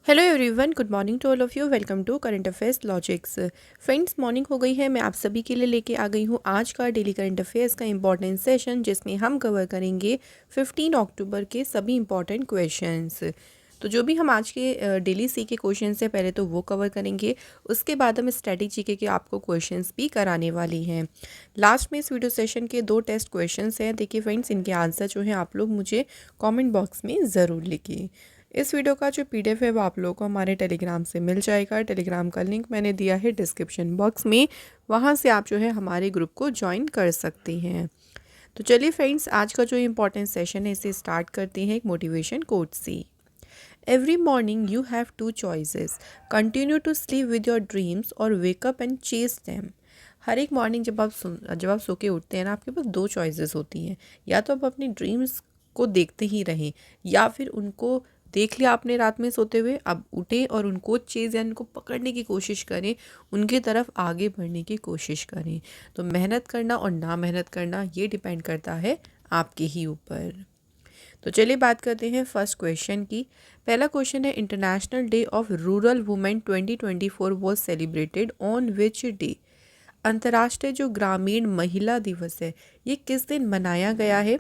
Hello everyone, good morning to all of you. Welcome to current affairs logics. Friends, morning हो गई है। मैं आप सभी के लिए लेके आ गई हूँ आज का डेली करंट अफेयर्स का इंपॉर्टेंट सेशन, जिसमें हम कवर करेंगे 15 अक्टूबर के सभी इंपॉर्टेंट क्वेश्चंस। तो जो भी हम आज के डेली सी के क्वेश्चन है, पहले तो वो कवर करेंगे। उसके बाद हम स्टैटिक जीके के आपको क्वेश्चंस भी कराने वाली हैं। लास्ट में इस वीडियो सेशन के 2 टेस्ट क्वेश्चंस हैं। देखिए फ्रेंड्स, इनके आंसर जो हैं आप लोग मुझे कमेंट बॉक्स में ज़रूर लिखिए। इस वीडियो का जो पीडीएफ है वो आप लोगों को हमारे टेलीग्राम से मिल जाएगा। टेलीग्राम का लिंक मैंने दिया है डिस्क्रिप्शन बॉक्स में, वहाँ से आप जो है हमारे ग्रुप को ज्वाइन कर सकते हैं। तो चलिए फ्रेंड्स, आज का जो इम्पोर्टेंट सेशन है इसे स्टार्ट करते हैं एक मोटिवेशन कोट से। Every morning you have 2 choices, continue to sleep with your dreams और wake up and chase them. हर एक मॉर्निंग जब आप सो के उठते हैं ना, आपके पास 2 चॉइसेस होती हैं। या तो आप अपनी ड्रीम्स को देखते ही रहें, या फिर उनको देख लिया आपने रात में सोते हुए, अब उठें और उनको चेज़ या उनको पकड़ने की कोशिश करें, उनकी तरफ आगे बढ़ने की कोशिश करें। तो मेहनत करना और ना मेहनत करना ये डिपेंड करता है आपके ही ऊपर। तो चलिए बात करते हैं फर्स्ट क्वेश्चन की। पहला क्वेश्चन है, international day of rural women 2024 was celebrated on which day. अंतर्राष्ट्रीय जो ग्रामीण महिला दिवस है, ये किस दिन मनाया गया है?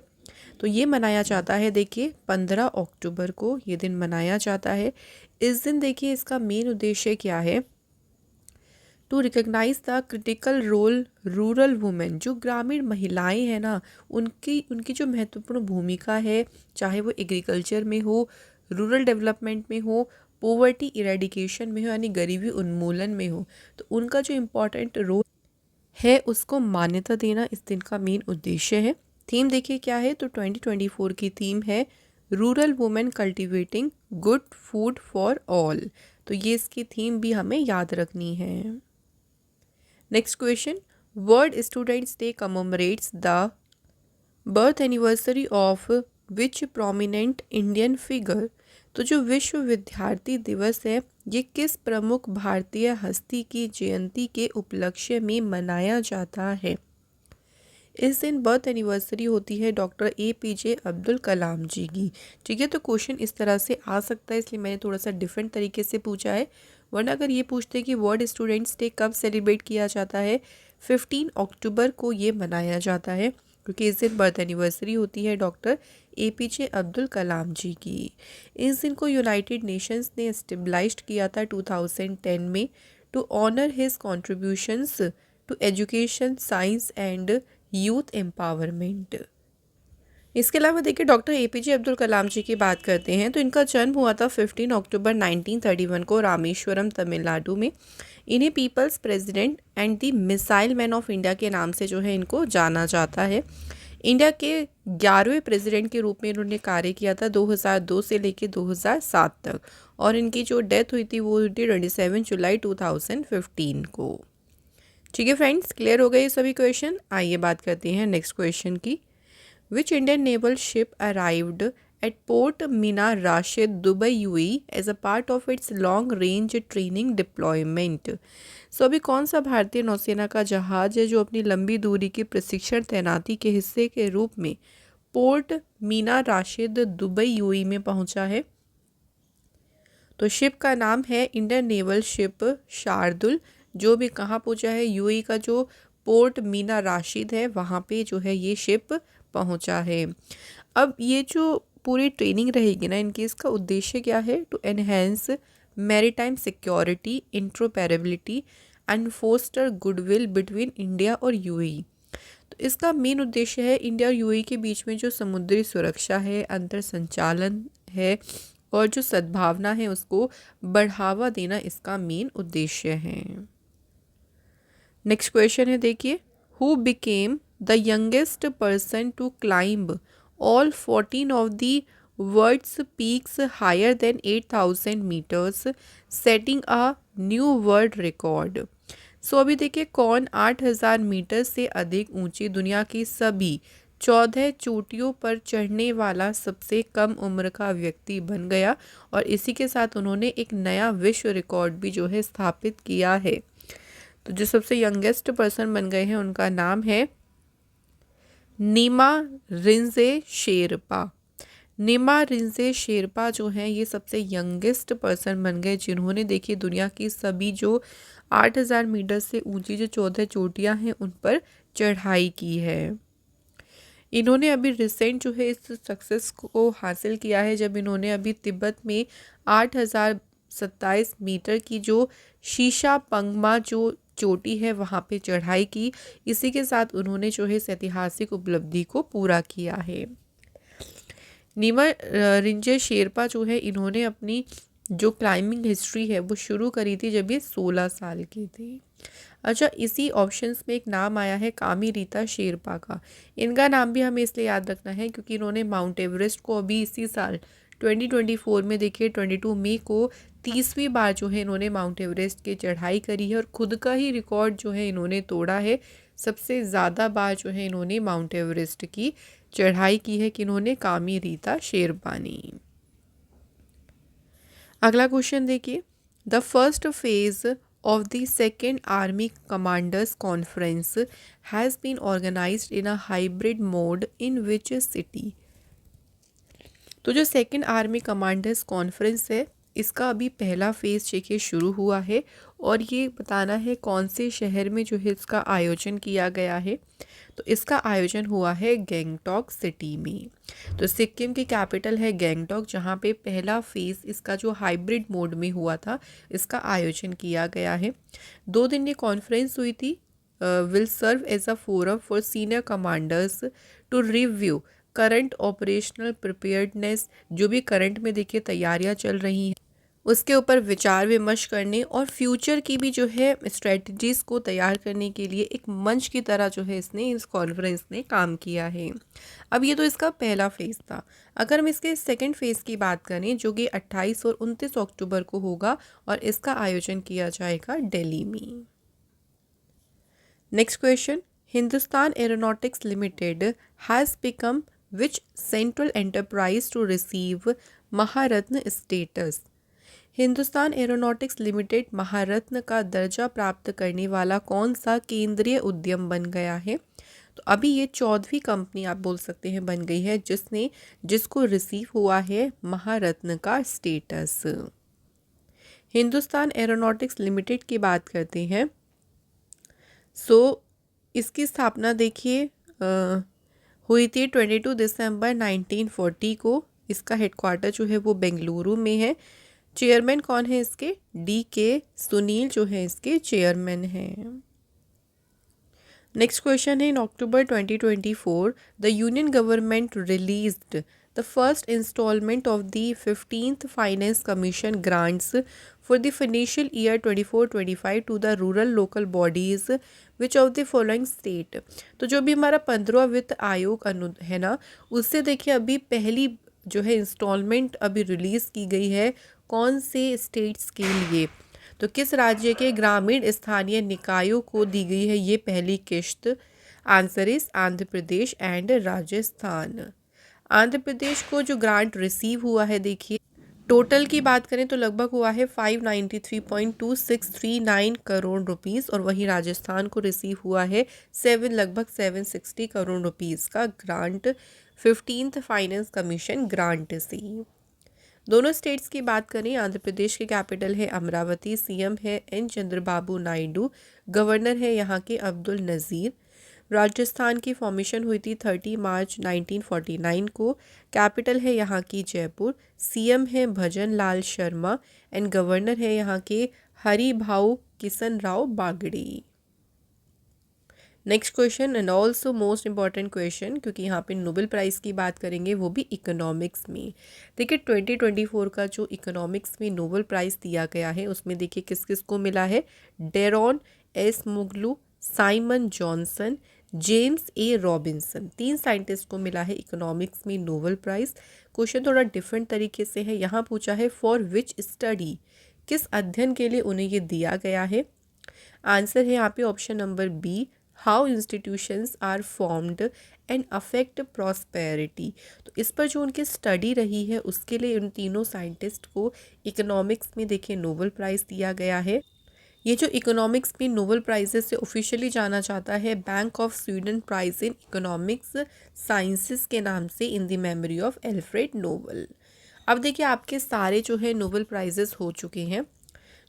तो ये मनाया जाता है, देखिए 15 अक्टूबर को ये दिन मनाया जाता है। इस दिन देखिए इसका मेन उद्देश्य क्या है? To recognize the critical role rural women. जो ग्रामीण महिलाएं हैं ना, उनकी उनकी जो महत्वपूर्ण भूमिका है, चाहे वो एग्रीकल्चर में हो, रूरल डेवलपमेंट में हो, पोवर्टी इरेडिकेशन में हो, यानी गरीबी उन्मूलन में हो, तो उनका जो इम्पोर्टेंट रोल है उसको मान्यता देना इस दिन का मेन उद्देश्य है। थीम देखिए क्या है, तो 2024 की थीम है rural women cultivating good food for all. तो ये इसकी थीम भी हमें याद रखनी है। Next question, world students day commemorates the birth anniversary of which prominent Indian figure. तो जो विश्व विद्यार्थी दिवस है, ये किस प्रमुख भारतीय हस्ती की जयंती के उपलक्ष्य में मनाया जाता है? इस दिन बर्थ एनिवर्सरी होती है डॉक्टर APJ अब्दुल कलाम जी की। ठीक है, तो क्वेश्चन इस तरह से आ सकता है, इसलिए मैंने थोड़ा सा डिफरेंट तरीके से पूछा है। वरना अगर ये पूछते कि वर्ल्ड स्टूडेंट्स डे कब सेलिब्रेट किया जाता है, 15 अक्टूबर को ये मनाया जाता है, क्योंकि इस दिन बर्थ एनिवर्सरी होती है डॉक्टर APJ अब्दुल कलाम जी की। इस दिन को यूनाइटेड नेशंस ने एस्टेब्लिश्ड किया था 2010 में, to honour his contributions to education, science and youth empowerment. इसके अलावा देखिए डॉक्टर APJ अब्दुल कलाम जी की बात करते हैं, तो इनका जन्म हुआ था 15 अक्टूबर 1931 को रामेश्वरम, तमिलनाडु में। इन्हें people's president and the missile man of India के नाम से जो है इनको जाना जाता है। इंडिया के 11वें प्रेसिडेंट के रूप में इन्होंने कार्य किया था 2002 से लेकर 2007 तक, और इनकी जो डेथ हुई थी वो हुई थी 27 जुलाई 2015 को। ठीक है फ्रेंड्स, क्लियर हो गए ये सभी क्वेश्चन। आइए बात करते हैं नेक्स्ट क्वेश्चन की। Which Indian naval ship arrived at port Mina Rashid, Dubai, UAE as a part of its long range training deployment. So अभी कौन सा भारतीय नौसेना का जहाज है जो अपनी लंबी दूरी की प्रशिक्षण तैनाती के हिस्से के रूप में port Mina Rashid, Dubai, UAE में पहुंचा है? तो शिप का नाम है इंडियन नेवल शिप शार्दुल, जो भी कहाँ पहुंचा है, UAE का जो पोर्ट मीना राशिद है वहाँ पे जो है ये शिप पहुंचा है। अब ये जो पूरी ट्रेनिंग रहेगी ना इनकी, इसका उद्देश्य क्या है? To enhance maritime security, interoperability and foster goodwill between India और UAE। तो इसका मेन उद्देश्य है इंडिया और UAE के बीच में जो समुद्री सुरक्षा है, अंतर संचालन है और जो सद्भावना है उसको बढ़ावा देना इसका मेन उद्देश्य है। नेक्स्ट क्वेश्चन है, देखिए, who became the youngest person to climb all 14 of the world's peaks higher than 8000 meters, setting a new world record. So अभी देखिए कौन 8000 मीटर से अधिक ऊंची दुनिया की सभी 14 चोटियों पर चढ़ने वाला सबसे कम उम्र का व्यक्ति बन गया, और इसी के साथ उन्होंने एक नया विश्व रिकॉर्ड भी जो है स्थापित किया है। तो जो सबसे यंगेस्ट पर्सन बन गए हैं उनका नाम है नीमा रिंजे शेरपा। निमा रिंजे शेरपा जो हैं ये सबसे यंगेस्ट पर्सन बन गए जिन्होंने देखिए दुनिया की सभी जो 8,000 मीटर से ऊंची जो 14 चोटियां हैं उन पर चढ़ाई की है। इन्होंने अभी रिसेंट जो है इस सक्सेस को हासिल किया है जब इन्होंने अभी तिब्बत में 8,027 मीटर की जो शीशा पंगमा जो चोटी है वहाँ पे चढ़ाई की। इसी के साथ उन्होंने जो है इस ऐतिहासिक उपलब्धि को पूरा किया है। नीमा रिंजे शेरपा जो है इन्होंने अपनी जो क्लाइंबिंग हिस्ट्री है वो शुरू करी थी जब ये 16 साल की थी। अच्छा, इसी ऑप्शंस में एक नाम आया है कामी रीता शेरपा का। इनका नाम भी हमें इसलिए याद रखना है क्योंकि इन्होंने माउंट एवरेस्ट को अभी इसी साल 2024 में देखिए 22 मई को 30वीं बार जो है इन्होंने माउंट एवरेस्ट की चढ़ाई करी है और खुद का ही रिकॉर्ड जो है इन्होंने तोड़ा है। सबसे ज़्यादा बार जो है इन्होंने माउंट एवरेस्ट की चढ़ाई की है कि इन्होंने कामी रीता शेरपा ने। अगला क्वेश्चन देखिए, the first phase of the Second Army Commanders Conference has been organized in a hybrid mode in which city? तो जो सेकेंड आर्मी कमांडर्स कॉन्फ्रेंस है इसका अभी पहला फेज देखिए शुरू हुआ है और ये बताना है कौन से शहर में जो है इसका आयोजन किया गया है। तो इसका आयोजन हुआ है गैंगटॉक सिटी में। तो सिक्किम की कैपिटल है गैंगटॉक जहाँ पे पहला फेज इसका जो हाइब्रिड मोड में हुआ था इसका आयोजन किया गया है। 2 दिन ये कॉन्फ्रेंस हुई थी। Will serve as a forum for senior commanders to review current operational preparedness, जो भी करंट में देखिए तैयारियां चल रही हैं उसके ऊपर विचार विमर्श करने और फ्यूचर की भी जो है स्ट्रेटजीज़ को तैयार करने के लिए एक मंच की तरह जो है इसने इस कॉन्फ्रेंस ने काम किया है। अब ये तो इसका पहला फेज़ था। अगर हम इसके सेकंड फेज़ की बात करें जो कि 28 और 29 अक्टूबर को होगा और इसका आयोजन किया जाएगा दिल्ली में। Next question, Hindustan aeronautics limited has become which central enterprise to receive Maharatna status? Hindustan aeronautics limited Maharatna का दर्जा प्राप्त करने वाला कौन सा केंद्रीय उद्यम बन गया है? तो अभी ये 14वीं कंपनी आप बोल सकते हैं बन गई है जिसको रिसीव हुआ है महारत्न का स्टेटस। हिंदुस्तान एरोनॉटिक्स लिमिटेड की बात करते हैं। इसकी स्थापना देखिए हुई थी 22 दिसंबर 1940 को। इसका हेडक्वार्टर जो है वो बेंगलुरु में है। चेयरमैन कौन है इसके? DK सुनील जो है इसके चेयरमैन हैं। नेक्स्ट क्वेश्चन है, in October 2024 the union government released the first installment of the 15th finance commission grants for the financial year 24-25 to the rural local bodies which of the following state. तो जो भी हमारा 15वां वित्त आयोग है ना, उससे देखिए अभी पहली जो है इंस्टॉलमेंट अभी रिलीज़ की गई है कौन से स्टेट्स के लिए? तो किस राज्य के ग्रामीण स्थानीय निकायों को दी गई है ये पहली किश्त? Answer is Andhra Pradesh and Rajasthan. Andhra Pradesh को जो ग्रांट रिसीव हुआ है देखिए टोटल की बात करें तो लगभग हुआ है 593.2639 करोड़ रुपीस और वहीं राजस्थान को रिसीव हुआ है लगभग 760 करोड़ रुपीस का grant 15th finance commission grant से। दोनों स्टेट्स की बात करें, आंध्र प्रदेश की कैपिटल है अमरावती, सीएम है N चंद्रबाबू नायडू, गवर्नर है यहाँ के अब्दुल नज़ीर। राजस्थान की फॉर्मेशन हुई थी 30 मार्च 1949 को, कैपिटल है यहाँ की जयपुर, सीएम है भजन लाल शर्मा एंड गवर्नर है यहाँ के Hari Bhau Kishan Rao Bagde. Next question and also most important question क्योंकि यहाँ पे नोबेल प्राइज़ की बात करेंगे वो भी इकोनॉमिक्स में। देखिए 2024 का जो इकोनॉमिक्स में नोबेल प्राइज़ दिया गया है उसमें देखिए किस किस को मिला है? Daron Acemoglu, Simon Johnson, James A Robinson, 3 scientist को मिला है इकोनॉमिक्स में नोबेल प्राइज़। क्वेश्चन थोड़ा डिफरेंट तरीके से है। यहाँ पूछा है फॉर विच स्टडी, किस अध्ययन के लिए उन्हें ये दिया गया है? आंसर है यहाँ पे option number B, how institutions are formed and affect prosperity. तो इस पर जो उनकी स्टडी रही है उसके लिए उन तीनों साइंटिस्ट को इकोनॉमिक्स में देखिए नोबेल प्राइज़ दिया गया है। ये जो इकोनॉमिक्स में नोबेल प्राइजेस से ऑफिशियली जाना जाता है bank of Sweden prize in economics sciences के नाम से in the memory of Alfred Nobel. अब देखिए आपके सारे जो है नोबेल प्राइजेस हो चुके हैं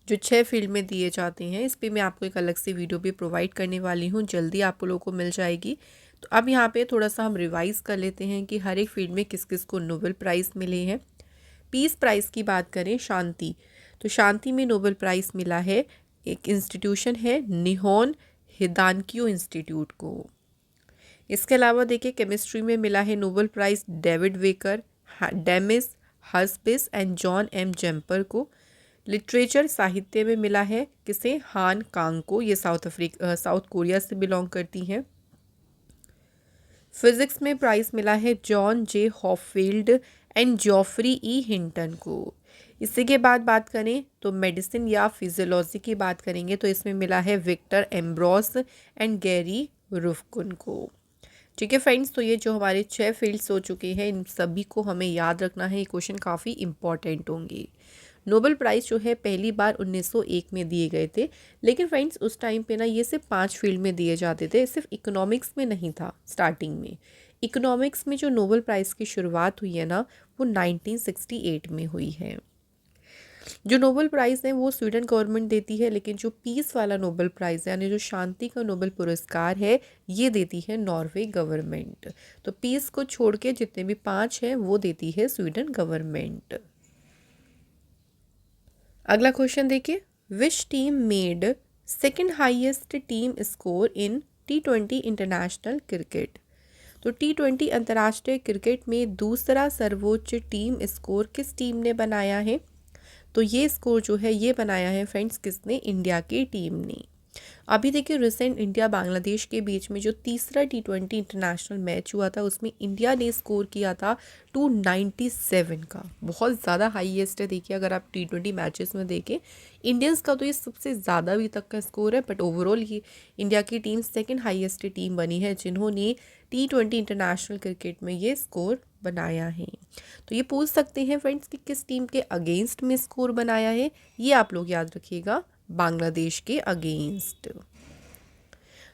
जो 6 फील्ड में दिए जाते हैं। इस पे मैं आपको एक अलग से वीडियो भी प्रोवाइड करने वाली हूँ, जल्दी आप लोगों को मिल जाएगी। तो अब यहाँ पे थोड़ा सा हम रिवाइज़ कर लेते हैं कि हर एक फील्ड में किस किस को नोबेल प्राइज़ मिले हैं। पीस प्राइज़ की बात करें, शांति, तो शांति में नोबेल प्राइज़ मिला है, एक इंस्टीट्यूशन है निहोन हिदानक्यो इंस्टीट्यूट को। इसके अलावा देखिए केमिस्ट्री में मिला है Nobel prize David Baker, Demis Hassabis and John M Jumper को। लिटरेचर साहित्य में मिला है किसे, हान कांग को, ये साउथ कोरिया से बिलोंग करती हैं। फिजिक्स में प्राइज़ मिला है John J Hopfield and Geoffrey E Hinton को। इसी के बाद बात करें तो मेडिसिन या फिजियोलॉजी की बात करेंगे तो इसमें मिला है विक्टर एम्ब्रोस एंड गैरी रुफकुन को। ठीक है फ्रेंड्स, तो ये जो हमारे 6 फील्ड्स हो चुके हैं इन सभी को हमें याद रखना है, ये क्वेश्चन काफ़ी इंपॉर्टेंट होंगे। नोबेल प्राइज़ जो है पहली बार 1901 में दिए गए थे, लेकिन फ्रेंड्स उस टाइम पे ना ये सिर्फ 5 फील्ड में दिए जाते थे, सिर्फ इकोनॉमिक्स में नहीं था। स्टार्टिंग में इकोनॉमिक्स में जो नोबेल प्राइज़ की शुरुआत हुई है ना वो 1968 में हुई है। जो नोबेल प्राइज़ है वो स्वीडन गवर्नमेंट देती है, लेकिन जो पीस वाला नोबेल प्राइज़ है यानी जो शांति का नोबेल पुरस्कार है ये देती है नॉर्वे गवर्नमेंट। तो पीस को छोड़ के जितने भी 5 हैं वो देती है स्वीडन गवर्नमेंट। अगला क्वेश्चन देखिए, which team made second highest team score in T20 international cricket. तो T20 अंतर्राष्ट्रीय क्रिकेट में दूसरा सर्वोच्च टीम स्कोर किस टीम ने बनाया है। तो ये स्कोर जो है ये बनाया है फ्रेंड्स किसने, इंडिया की टीम ने। अभी देखिए रिसेंट इंडिया बांग्लादेश के बीच में जो तीसरा T20 इंटरनेशनल मैच हुआ था उसमें इंडिया ने स्कोर किया था 297 का, बहुत ज़्यादा हाईएस्ट है। देखिए अगर आप T20 मैचेस में देखें इंडियंस का तो ये सबसे ज़्यादा अभी तक का स्कोर है, बट ओवरऑल ये इंडिया की टीम सेकंड हाईएस्ट टीम बनी है जिन्होंने T20 इंटरनेशनल क्रिकेट में ये स्कोर बनाया है। तो ये पूछ सकते हैं फ्रेंड्स कि किस टीम के अगेंस्ट में स्कोर बनाया है, ये आप लोग याद रखिएगा, बांग्लादेश के अगेंस्ट।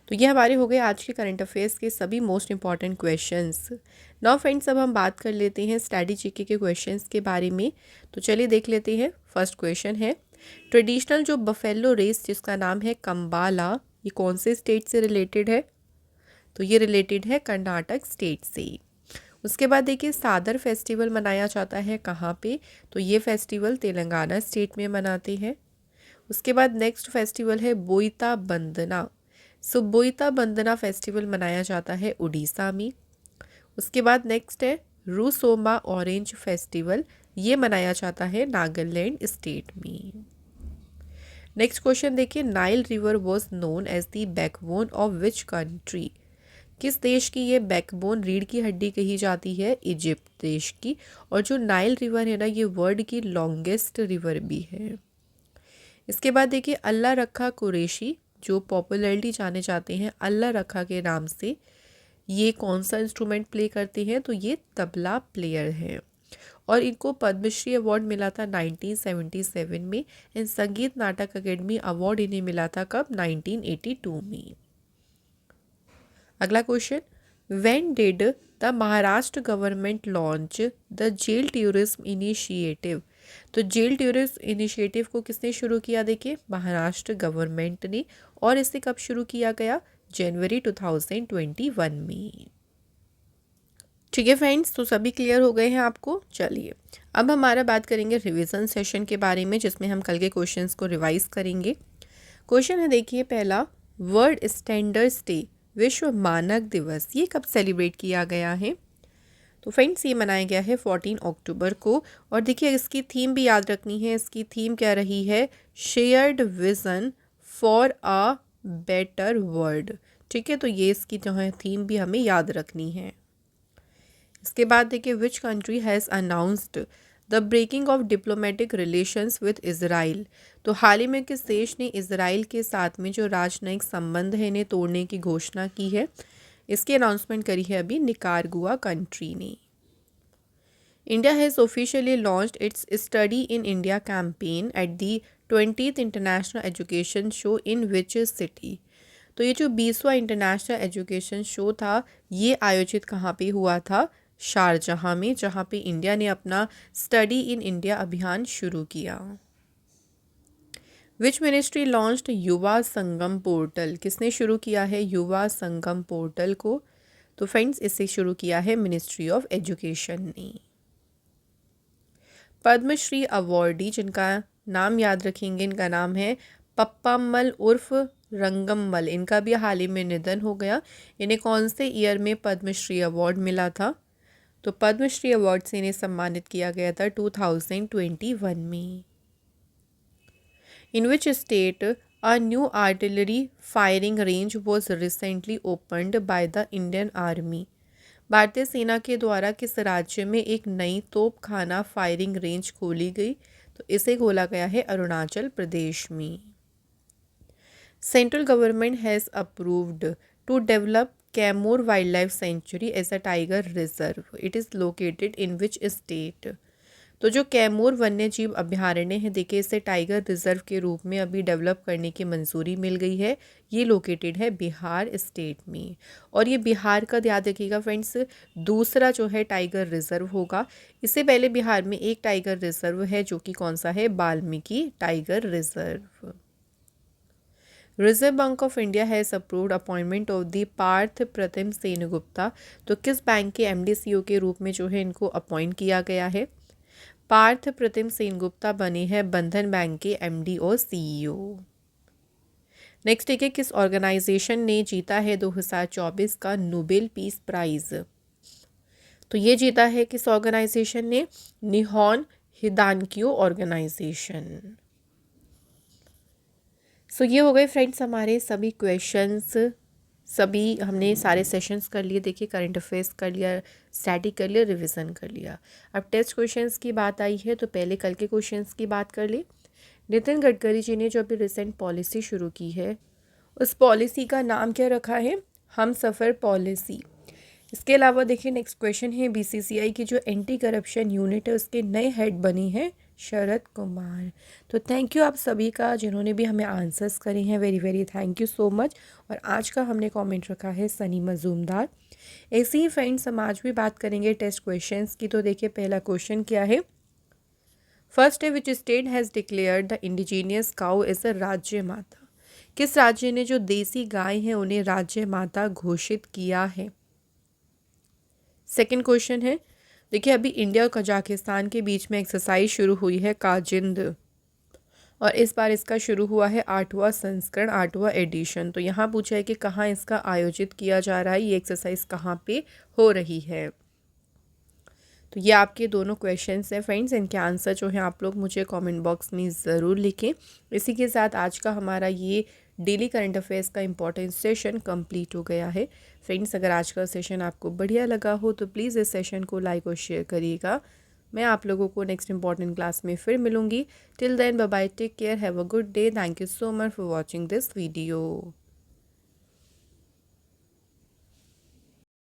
तो ये हमारे हो गए आज के करंट अफेयर्स के सभी most important questions. Now friends अब हम बात कर लेते हैं स्टडी जीके के क्वेश्चंस के बारे में। तो चलिए देख लेते हैं। फर्स्ट क्वेश्चन है, ट्रेडिशनल जो बफेलो रेस जिसका नाम है कंबाला, ये कौन से स्टेट से रिलेटेड है। तो ये रिलेटेड है कर्नाटक स्टेट से। उसके बाद देखिए सादर फेस्टिवल मनाया जाता है कहाँ पे, तो ये फेस्टिवल तेलंगाना स्टेट में मनाते हैं। उसके बाद नेक्स्ट फेस्टिवल है बोईता बंदना। सो बोईता बंदना फेस्टिवल मनाया जाता है उड़ीसा में। उसके बाद नेक्स्ट है रूसोमा ऑरेंज फेस्टिवल, ये मनाया जाता है नागालैंड स्टेट में। नेक्स्ट क्वेश्चन देखिए, Nile river was known as the backbone of which country. किस देश की ये बैकबोन, रीढ़ की हड्डी कही जाती है, इजिप्ट देश की। और जो नाइल रिवर है ना ये वर्ल्ड की लॉन्गेस्ट रिवर भी है। इसके बाद देखिए अल्लाह रखा कुरैशी जो पॉपुलरली जाने जाते हैं अल्लाह रखा के नाम से, ये कौन सा इंस्ट्रूमेंट प्ले करते हैं, तो ये तबला प्लेयर है। और इनको पद्मश्री अवार्ड मिला था 1977 में। इन संगीत नाटक अकेडमी अवार्ड इन्हें मिला था कब, 1982 में। अगला question, when did the Maharashtra government launch the jail tourism initiative. तो जेल टूरिज्म इनिशिएटिव को किसने शुरू किया, देखिए महाराष्ट्र गवर्नमेंट ने। और इसे कब शुरू किया गया, जनवरी 2021 में। ठीक है फ्रेंड्स, तो सभी क्लियर हो गए हैं आपको। चलिए अब हमारा बात करेंगे रिवीजन सेशन के बारे में जिसमें हम कल के क्वेश्चंस को रिवाइज करेंगे। क्वेश्चन है देखिए पहला, वर्ल्ड स्टैंडर्ड्स डे विश्व मानक दिवस ये कब सेलिब्रेट किया गया है। तो फ्रेंड्स ये मनाया गया है 14 अक्टूबर को। और देखिए इसकी थीम भी याद रखनी है, इसकी थीम क्या रही है, shared vision for a better world. ठीक है, तो ये इसकी जो है थीम भी हमें याद रखनी है। इसके बाद देखिए which country has announced the breaking of diplomatic relations with Israel. तो हाल ही में किस देश ने इज़राइल के साथ में जो राजनयिक संबंध है इन्हें तोड़ने की घोषणा की है। इसकी अनाउंसमेंट करी है अभी निकारागुआ कंट्री ने। India has officially launched its Study in India campaign at the 20th International Education Show in which city? तो ये जो 20वां इंटरनेशनल एजुकेशन शो था, ये आयोजित कहाँ पे हुआ था? शारजहाँ में, जहाँ पे इंडिया ने अपना स्टडी इन इंडिया अभियान शुरू किया। Which ministry launched Yuva Sangam portal? किसने शुरू किया है युवा संगम पोर्टल को? तो फ्रेंड्स, इसे शुरू किया है मिनिस्ट्री ऑफ एजुकेशन ने। पद्मश्री अवॉर्डी जिनका नाम याद रखेंगे, इनका नाम है पप्पामल उर्फ रंगमल। इनका भी हाल ही में निधन हो गया। इन्हें कौन से ईयर में पद्मश्री अवार्ड मिला था? तो पद्मश्री अवार्ड से इन्हें सम्मानित किया गया था 2021 में। In which state a new artillery firing range was recently opened by the Indian army? भारतीय सेना के द्वारा किस राज्य में एक नई तोपखाना फायरिंग रेंज खोली गई? तो इसे खोला गया है अरुणाचल प्रदेश में। Central government has approved to develop Kaimoor wildlife sanctuary as a tiger reserve. It is located in which state? तो जो कैमोर वन्य जीव अभ्यारण्य है, देखिए इसे टाइगर रिजर्व के रूप में अभी डेवलप करने की मंजूरी मिल गई है। ये लोकेटेड है बिहार स्टेट में। और ये बिहार का याद रखिएगा फ्रेंड्स, दूसरा जो है टाइगर रिजर्व होगा। इससे पहले बिहार में एक टाइगर रिजर्व है जो कि कौन सा है? Valmiki tiger reserve. Reserve bank of India has approved appointment of the Partha Pratim Sengupta. तो किस बैंक के एमडी सीईओ के रूप में जो है इनको अपॉइंट किया गया है? पार्थ प्रतिम सेनगुप्ता बने हैं बंधन बैंक के एमडी और सीईओ। नेक्स्ट है कि किस ऑर्गेनाइजेशन ने जीता है 2024 का नोबेल पीस प्राइज? तो ये जीता है किस ऑर्गेनाइजेशन ने? निहॉन हिदानक्यो ऑर्गेनाइजेशन। सो ये हो गए फ्रेंड्स हमारे सभी क्वेश्चंस। सभी हमने सारे सेशंस कर लिए। देखिए करंट अफेयर्स कर लिया, स्टैटिक कर लिया, रिवीजन कर लिया। अब टेस्ट क्वेश्चंस की बात आई है तो पहले कल के क्वेश्चंस की बात कर ले। नितिन गडकरी जी ने जो अभी रिसेंट पॉलिसी शुरू की है, उस पॉलिसी का नाम क्या रखा है? हम सफ़र पॉलिसी। इसके अलावा देखिए नेक्स्ट क्वेश्चन है, बीसीसीआई की जो एंटी करप्शन यूनिट है उसके नए हेड बनी है शरद कुमार। तो थैंक यू आप सभी का जिन्होंने भी हमें आंसर्स करे हैं, very very thank you so much. और आज का हमने कमेंट रखा है सनी मजूमदार। ऐसे ही फ्रेंड्स हम आज भी बात करेंगे टेस्ट क्वेश्चंस की। तो देखिए पहला क्वेश्चन क्या है? फर्स्ट है, which state has declared the indigenous cow as a Rajya Mata? किस राज्य ने जो देसी गाय हैं उन्हें राज्य माता घोषित किया है? सेकेंड क्वेश्चन है, देखिए अभी इंडिया और कजाकिस्तान के बीच में एक्सरसाइज शुरू हुई है काजिंद, और इस बार इसका शुरू हुआ है 8वां संस्करण, 8वां एडिशन। तो यहाँ पूछा है कि कहाँ इसका आयोजित किया जा रहा है, ये एक्सरसाइज कहाँ पे हो रही है। तो ये आपके दोनों क्वेश्चंस हैं फ्रेंड्स, इनके आंसर जो है आप लोग मुझे कमेंट बॉक्स में ज़रूर लिखें। इसी के साथ आज का हमारा ये डेली करंट अफेयर्स का इंपॉर्टेंट सेशन कंप्लीट हो गया है। फ्रेंड्स अगर आज का सेशन आपको बढ़िया लगा हो तो प्लीज़ इस सेशन को लाइक और शेयर करिएगा। मैं आप लोगों को नेक्स्ट इंपॉर्टेंट क्लास में फिर मिलूंगी। Till then bye bye, take care, have a good day. Thank you so much for watching this video.